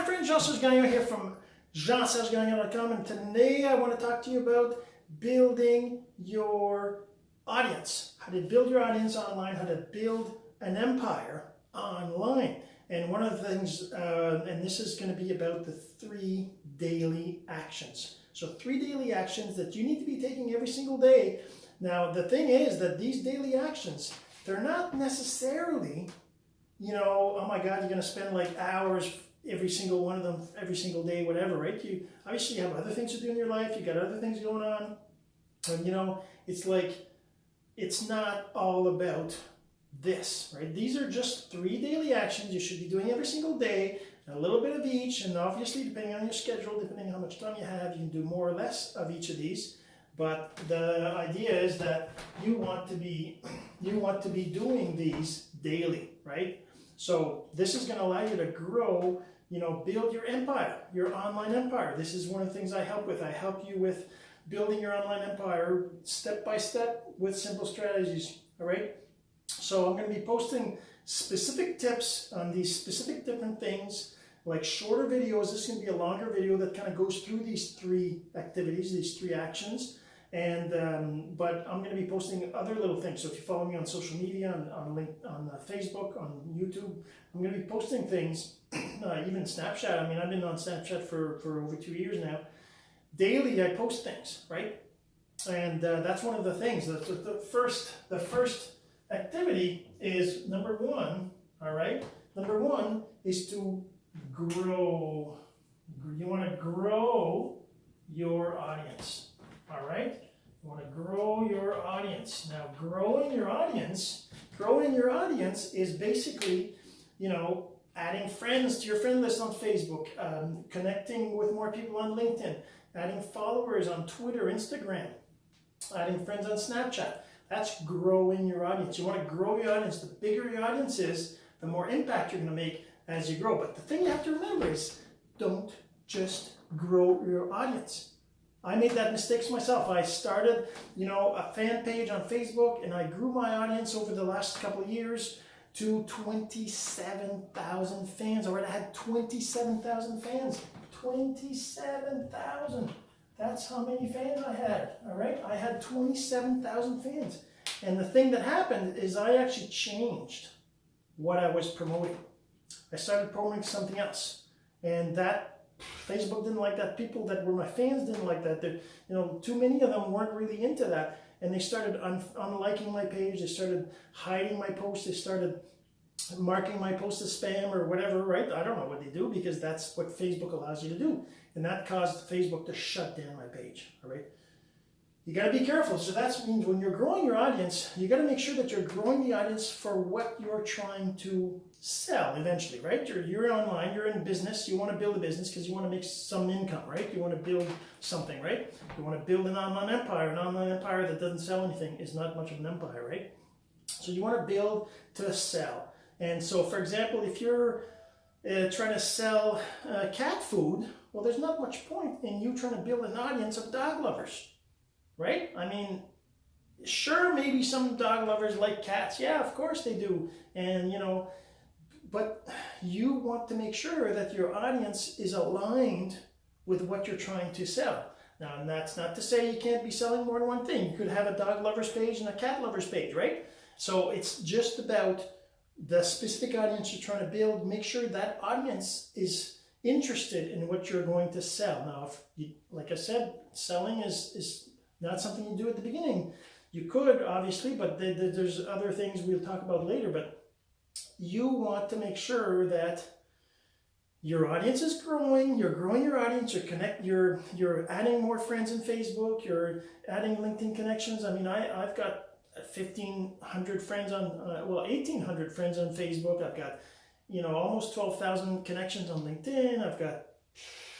Hi friends, Jean-Serge here from Jean-Serge.com, and today I want to talk to you about building your audience. How to build your audience online, how to build an empire online. And one of the things, and this is going to be about the 3 daily actions. So 3 daily actions that you need to be taking every single day. Now the thing is that these daily actions, they're not necessarily, oh my God, you're going to spend like hours every single one of them, every single day, whatever, right? You obviously have other things to do in your life. You got other things going on. And it's like, it's not all about this, right? These are just 3 daily actions you should be doing every single day, a little bit of each. And obviously, depending on your schedule, depending on how much time you have, you can do more or less of each of these. But the idea is that you want to be doing these daily, right? So this is going to allow you to grow, build your empire, your online empire. This is one of the things I help with. I help you with building your online empire step by step with simple strategies, all right? So I'm going to be posting specific tips on these specific different things, like shorter videos. This is going to be a longer video that kind of goes through these 3 activities, these 3 actions. And but I'm going to be posting other little things. So if you follow me on social media, on Facebook, on YouTube, I'm going to be posting things, even Snapchat. I mean, I've been on Snapchat for over 2 years now. Daily, I post things, right? And that's one of the things. The first activity is number 1. All right, number 1 is to grow. You want to grow your audience. All right, you want to grow your audience. Now, growing your audience is basically, adding friends to your friend list on Facebook, connecting with more people on LinkedIn, adding followers on Twitter, Instagram, adding friends on Snapchat. That's growing your audience. You want to grow your audience. The bigger your audience is, the more impact you're going to make as you grow. But the thing you have to remember is, don't just grow your audience. I made that mistake myself. I started, a fan page on Facebook, and I grew my audience over the last couple of years to 27,000 fans. All right, I had 27,000 fans. 27,000. That's how many fans I had. All right, I had 27,000 fans. And the thing that happened is I actually changed what I was promoting. I started promoting something else, and that Facebook didn't like that. People that were my fans didn't like that. Too many of them weren't really into that, and they started unliking my page. They started hiding my posts. They started marking my posts as spam or whatever, right? I don't know what they do, because that's what Facebook allows you to do, and that caused Facebook to shut down my page. All right, you got to be careful. So that means when you're growing your audience, you got to make sure that you're growing the audience for what you're trying to sell eventually, right? You're online, you're in business, you want to build a business because you want to make some income, right? You want to build something, right? You want to build an online empire. An online empire that doesn't sell anything is not much of an empire, right? So you want to build to sell. And so, for example, if you're trying to sell cat food, well, there's not much point in you trying to build an audience of dog lovers, right? I mean, sure, maybe some dog lovers like cats. Yeah, of course they do. And, but you want to make sure that your audience is aligned with what you're trying to sell. Now, and that's not to say you can't be selling more than one thing. You could have a dog lover's page and a cat lover's page, right? So it's just about the specific audience you're trying to build. Make sure that audience is interested in what you're going to sell. Now, like I said, selling is not something you do at the beginning. You could, obviously, but there's other things we'll talk about later. But you want to make sure that your audience is growing. You're growing your audience. You're adding more friends in Facebook. You're adding LinkedIn connections. I mean, I've got 1,500 friends on 1,800 friends on Facebook. I've got almost 12,000 connections on LinkedIn. I've got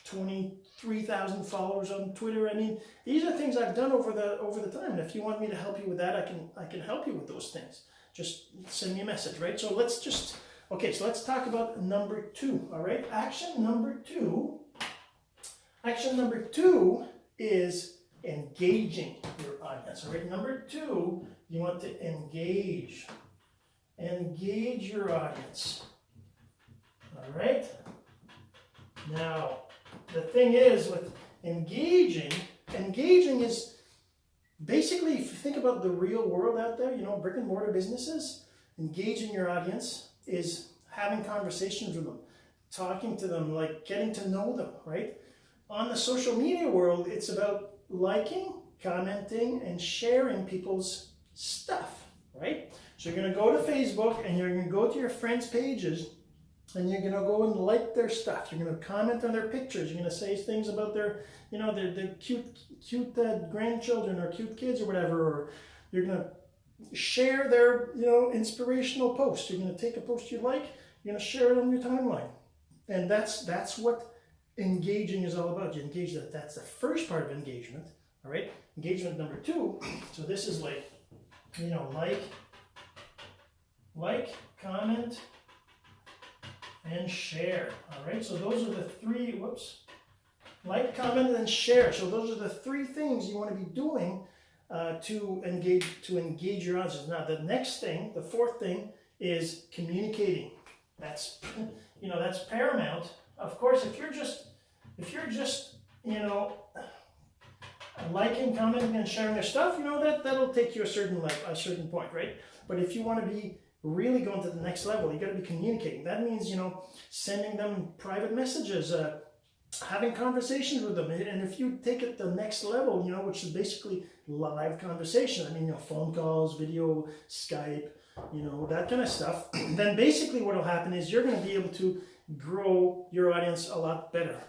23,000 followers on Twitter. I mean, these are things I've done over the time. And if you want me to help you with that, I can help you with those things. Just send me a message, right? So let's talk about number 2. All right, action number 2. Action number 2 is engaging your audience. All right, number 2, you want to engage your audience. All right. Now, the thing is with engaging is basically, if you think about the real world out there, brick and mortar businesses, engaging your audience is having conversations with them, talking to them, like getting to know them, right? On the social media world, it's about liking, commenting, and sharing people's stuff, right? So you're going to go to Facebook and you're going to go to your friends' pages and you're going to go and like their stuff. You're going to comment on their pictures. You're going to say things about their, their cute grandchildren or cute kids or whatever. Or you're going to share their, inspirational posts. You're going to take a post you like, you're going to share it on your timeline. And that's what engaging is all about. You engage that. That's the first part of engagement. All right. Engagement number 2. So this is like, like, comment, and share. All right, so those are the 3, like, comment, and share. So those are the 3 things you want to be doing to engage your audience. Now the next thing, the 4th thing, is communicating. That's that's paramount. Of course, if you're just liking, commenting, and sharing their stuff, that'll take you a certain point, right? But if you want to be really going to the next level, you got to be communicating. That means, sending them private messages, having conversations with them. And if you take it the next level, which is basically live conversation, phone calls, video, Skype, that kind of stuff, then basically what will happen is you're going to be able to grow your audience a lot better.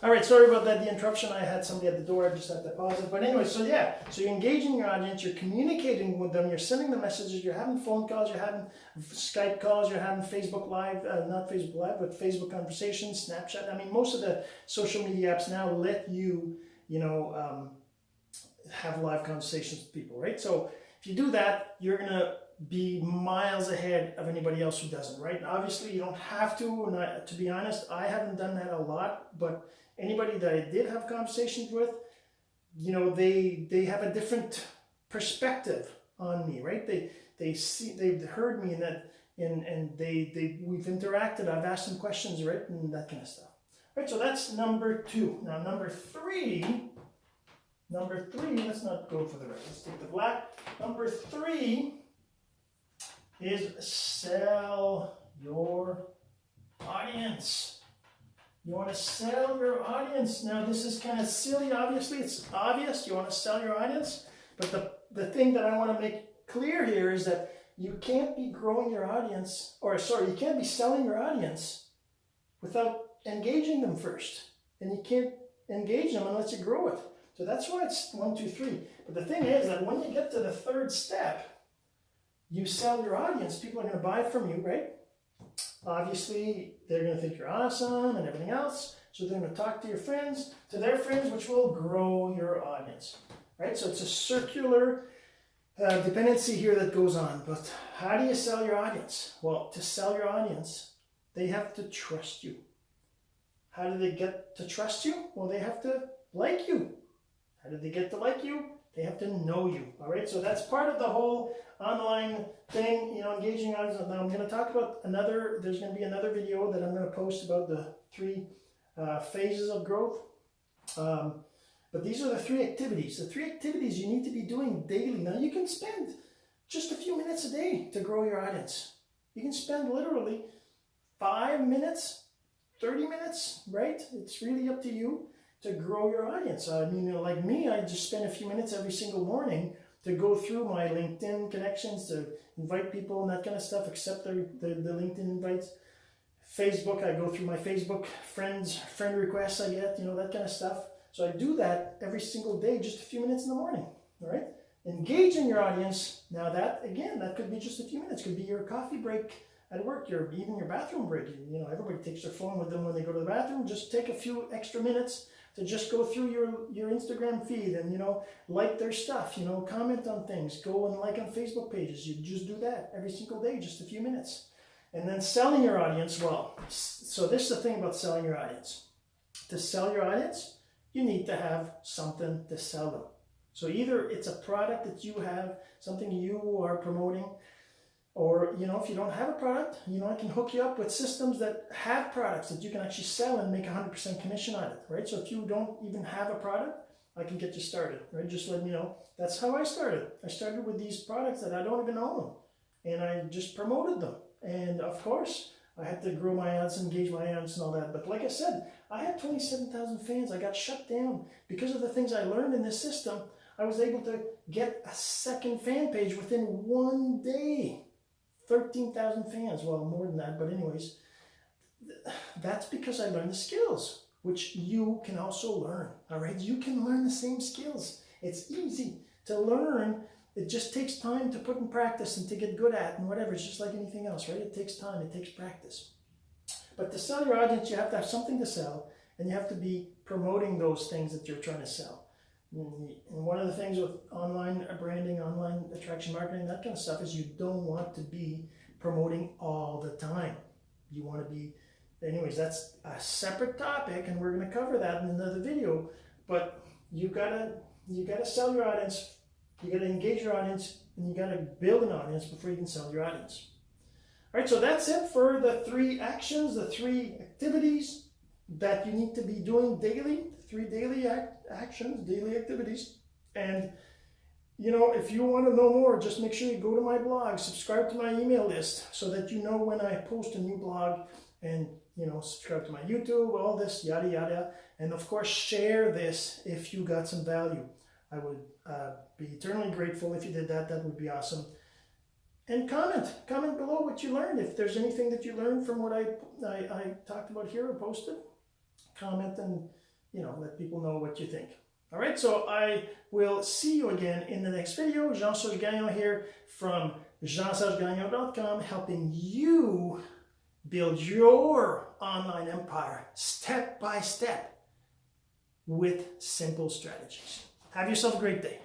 All right, sorry about that, the interruption. I had somebody at the door, I just had to pause it. But anyway, so you're engaging your audience, you're communicating with them, you're sending them messages, you're having phone calls, you're having Skype calls, you're having Facebook Live, not Facebook Live, but Facebook conversations, Snapchat. Most of the social media apps now let you, have live conversations with people, right? So if you do that, you're going to be miles ahead of anybody else who doesn't, right? And obviously, you don't have to, and to be honest, I haven't done that a lot, but anybody that I did have conversations with, they have a different perspective on me, right? They've heard me and we've interacted. I've asked them questions, right, and that kind of stuff. Right, so that's number 2. Now number 3, let's not go for the red. Let's take the black. Number 3 is sell your audience. You want to sell your audience. Now this is kind of silly, obviously. It's obvious you want to sell your audience. But the thing that I want to make clear here is that you can't be growing your audience, you can't be selling your audience without engaging them first. And you can't engage them unless you grow it. So that's why it's 1, 2, 3. But the thing is that when you get to the 3rd step, you sell your audience. People are going to buy from you, right? Obviously, they're going to think you're awesome and everything else. So they're going to talk to your friends, to their friends, which will grow your audience, right? So it's a circular dependency here that goes on. But how do you sell your audience? Well, to sell your audience, they have to trust you. How do they get to trust you? Well, they have to like you. How do they get to like you? They have to know you, all right? So that's part of the whole online thing, engaging audience. Now I'm going to talk about there's going to be another video that I'm going to post about the 3 phases of growth. But these are the 3 activities. The 3 activities you need to be doing daily. Now you can spend just a few minutes a day to grow your audience. You can spend literally 5 minutes, 30 minutes, right? It's really up to you to grow your audience. Like me, I just spend a few minutes every single morning to go through my LinkedIn connections, to invite people and that kind of stuff, accept the LinkedIn invites. Facebook, I go through my Facebook friend requests I get, that kind of stuff. So I do that every single day, just a few minutes in the morning, all right? Engaging your audience. Now that could be just a few minutes. Could be your coffee break at work, even your bathroom break. Everybody takes their phone with them when they go to the bathroom. Just take a few extra minutes to just go through your Instagram feed and, like their stuff, comment on things, go and like on Facebook pages. You just do that every single day, just a few minutes. And then selling your audience, so this is the thing about selling your audience. To sell your audience, you need to have something to sell them. So either it's a product that you have, something you are promoting, Or, you know, if you don't have a product, you know, I can hook you up with systems that have products that you can actually sell and make 100% commission on it, right? So if you don't even have a product, I can get you started, right? Just let me know. That's how I started. I started with these products that I don't even own, and I just promoted them. And of course, I had to grow my audience, engage my audience and all that. But like I said, I had 27,000 fans. I got shut down because of the things I learned in this system. I was able to get a second fan page within 1 day. 13,000 fans, well, more than that, but anyways, that's because I learned the skills, which you can also learn, all right? You can learn the same skills. It's easy to learn. It just takes time to put in practice and to get good at and whatever. It's just like anything else, right? It takes time, it takes practice. But to sell your audience, you have to have something to sell, and you have to be promoting those things that you're trying to sell. And one of the things with online branding, online attraction marketing, that kind of stuff is you don't want to be promoting all the time. You want to be, anyways, that's a separate topic, and we're going to cover that in another video. But you gotta sell your audience, you gotta engage your audience, and you gotta build an audience before you can sell your audience. All right, so that's it for the 3 actions, the 3 activities that you need to be doing daily. 3 daily actions, daily activities. And, you know, if you want to know more, just make sure you go to my blog, subscribe to my email list so that you know when I post a new blog, and, you know, subscribe to my YouTube, all this, yada, yada. And of course, share this if you got some value. I would be eternally grateful if you did that. That would be awesome. And comment below what you learned. If there's anything that you learned from what I talked about here or posted, comment and, you know, let people know what you think. All right, so I will see you again in the next video. Jean-Serge Gagnon here from jeansergegagnon.com, helping you build your online empire step by step with simple strategies. Have yourself a great day.